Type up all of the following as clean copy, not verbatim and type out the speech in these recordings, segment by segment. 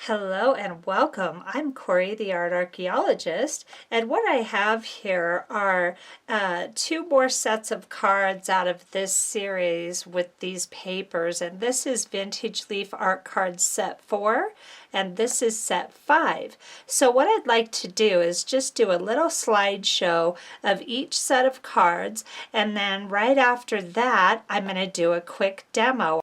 Hello and welcome. I'm Corey, the art archaeologist, and what I have here are two more sets of cards out of this series with these papers, and this is Vintage Leaf Art Cards Set 4, and this is Set 5. So what I'd like to do is just do a little slideshow of each set of cards, and then right after that, I'm going to do a quick demo.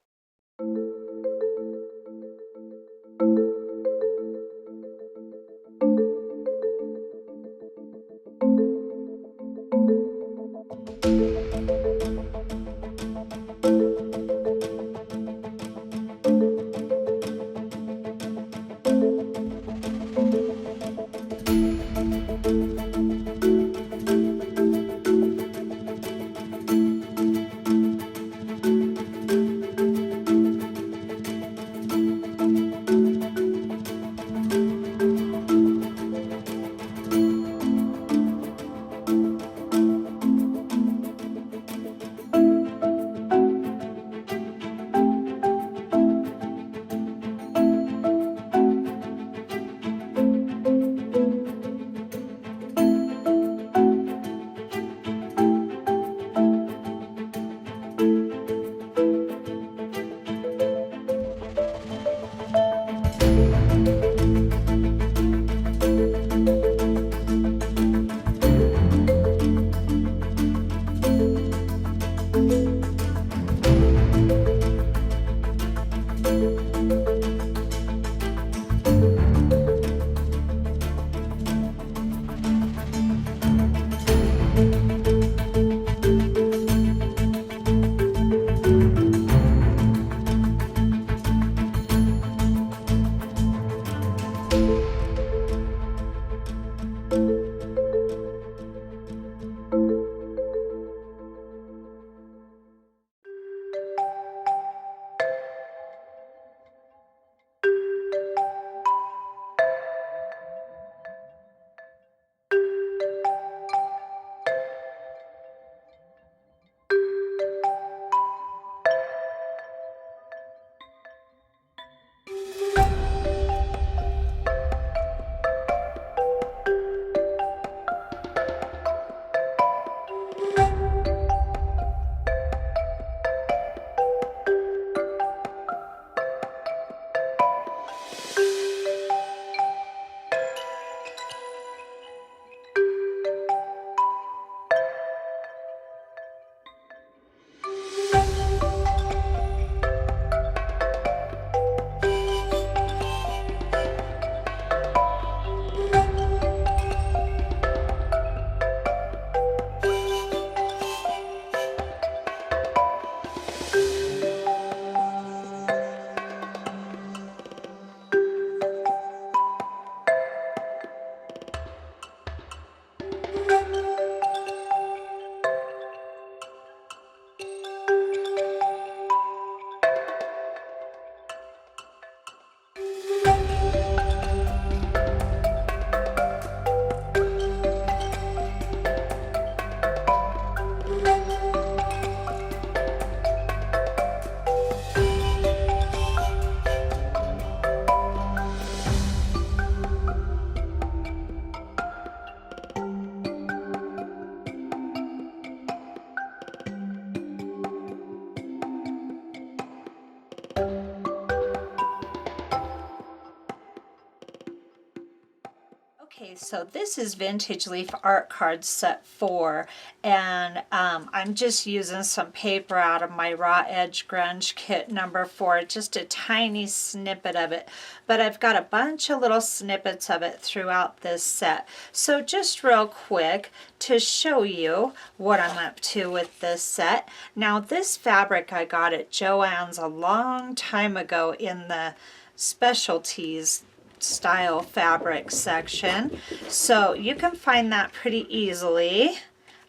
Okay, so this is Vintage Leaf Art Cards Set 4, and I'm just using some paper out of my Raw Edge Grunge Kit number 4, just a tiny snippet of it, but I've got a bunch of little snippets of it throughout this set. So just real quick to show you what I'm up to with this set. Now this fabric I got at Joann's a long time ago in the specialties style fabric section, so you can find that pretty easily.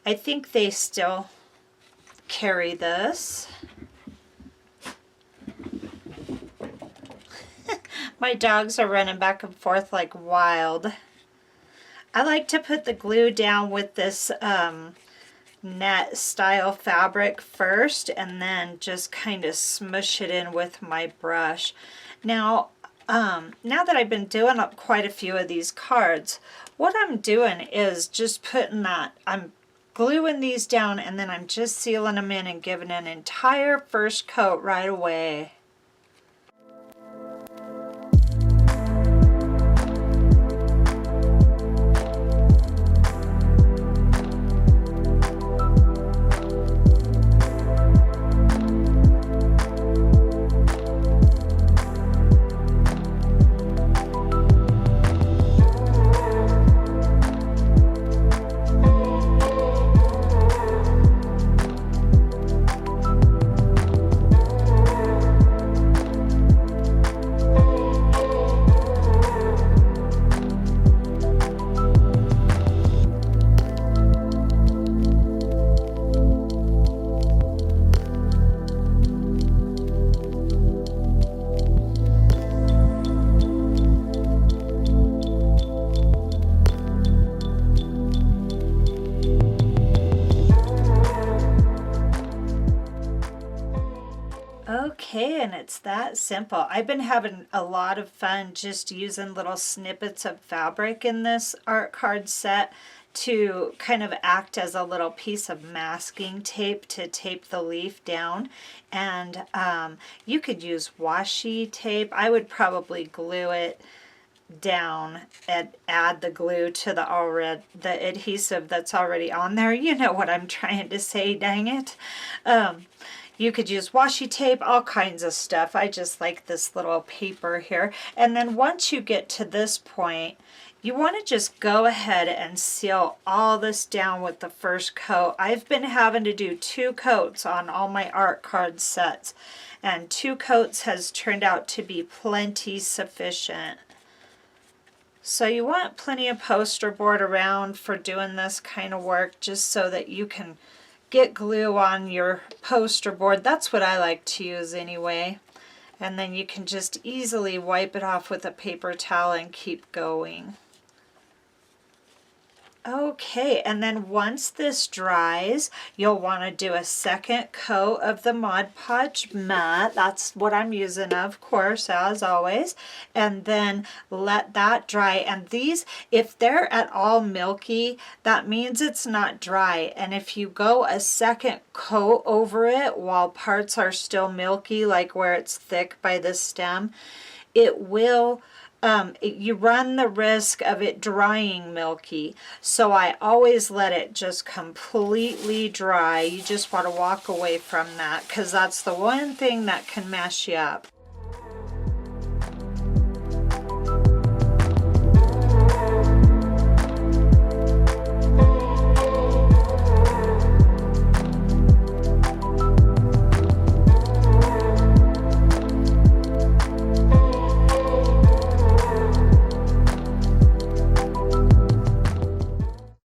I think they still carry this. My dogs are running back and forth like wild. I like to put the glue down with this net style fabric first and then just kind of smush it in with my brush. Now now that I've been doing up quite a few of these cards, what I'm doing is just putting that, I'm gluing these down and then I'm just sealing them in and giving an entire first coat right away. Okay, and it's that simple. I've been having a lot of fun just using little snippets of fabric in this art card set to kind of act as a little piece of masking tape to tape the leaf down. And you could use washi tape. I would probably glue it down and add the glue to the adhesive that's already on there. You know what I'm trying to say, dang it. You could use washi tape, all kinds of stuff. I just like this little paper here. And then once you get to this point, you want to just go ahead and seal all this down with the first coat. I've been having to do 2 coats on all my art card sets, and 2 coats has turned out to be plenty sufficient. So you want plenty of poster board around for doing this kind of work, just so that you can get glue on your poster board. That's what I like to use anyway. And then you can just easily wipe it off with a paper towel and keep going. Okay, and then once this dries, you'll want to do a second coat of the Mod Podge matte. That's what I'm using, of course, as always. And then let that dry. And these, if they're at all milky, that means it's not dry. And if you go a second coat over it while parts are still milky, like where it's thick by the stem, it will you run the risk of it drying milky. So I always let it just completely dry. You just want to walk away from that, because that's the one thing that can mess you up.